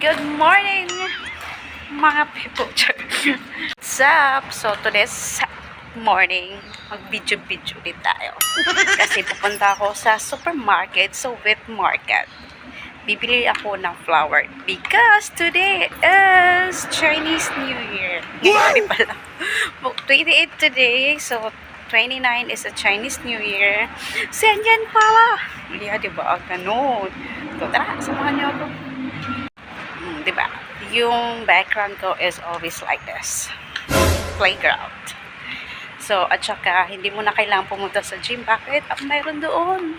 Good morning, mga people. What's up? So, today's morning, mag-video-video ulit tayo. Kasi pupunta ako sa supermarket, so wet market. Bibili ako ng flour because today is Chinese New Year. Ngayon pala. 28 today, so 29 is a Chinese New Year. Senyan pala. Yeah, diba? Ganun. So, tara, samahan niyo ako. Diba? Yung background ko is always like this. Playground. So, at saka, hindi mo na kailangan pumunta sa gym. Bakit? Mayroon doon.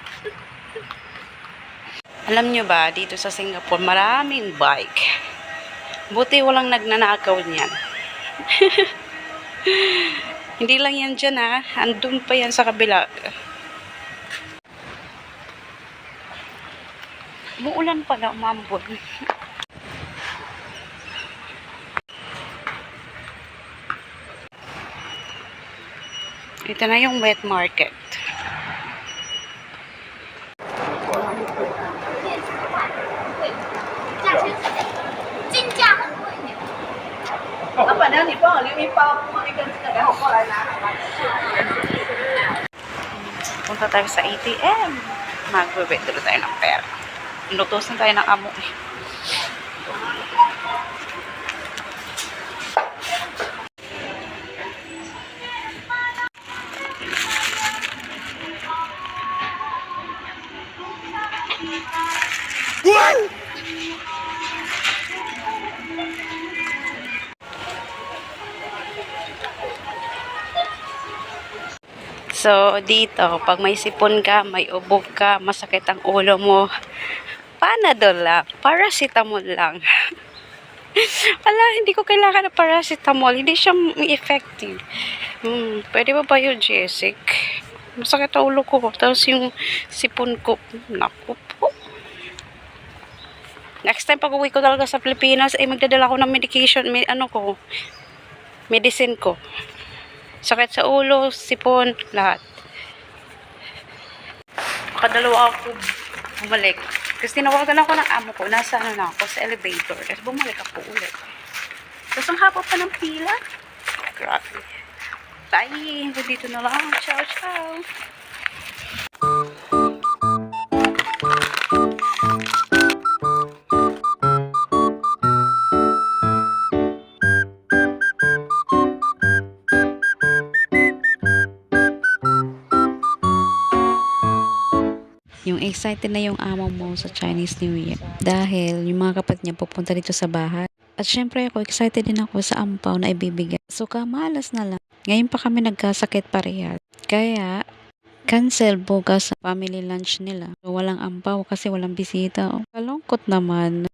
Alam nyo ba, dito sa Singapore, maraming bike. Buti walang nagnanakaw niyan. Hindi lang yan dyan ha. Andun pa yan sa kabila. Umuulan pala, umambon. Ito na yung wet market. Punta tayo sa ATM. Mag-withdraw tayo ng pera. Inutosan tayo ng amo. So, dito, pag may sipon ka, may ubo ka, masakit ang ulo mo, Panadol lang, paracetamol lang. Wala, hindi ko kailangan ng paracetamol, hindi siya effective. Pwede ba yung Jessic? Masakit ang ulo ko, tapos yung sipon ko, naku po. Next time pag uwi ko talaga sa Pilipinas, magdadala ko ng medication, medicine ko. Sakit sa ulo, sipon, lahat. Makadalawa ako bumalik. Kasi tinawagan ako ng amo ko, nasa na ako, sa elevator. Tapos bumalik ako ulit. Tapos ang haba pa ng pila. Grabe. Bye! Dito na lang. Ciao, ciao! Yung excited na yung amo mo sa Chinese New Year. Dahil yung mga kapatid niya pupunta dito sa bahay. At syempre ako, excited din ako sa ampaw na ibibigay. So kamalas na lang. Ngayon pa kami nagkasakit parehas. Kaya, cancel bukas sa family lunch nila. So, walang ampaw kasi walang bisita. Oh, kalungkot naman.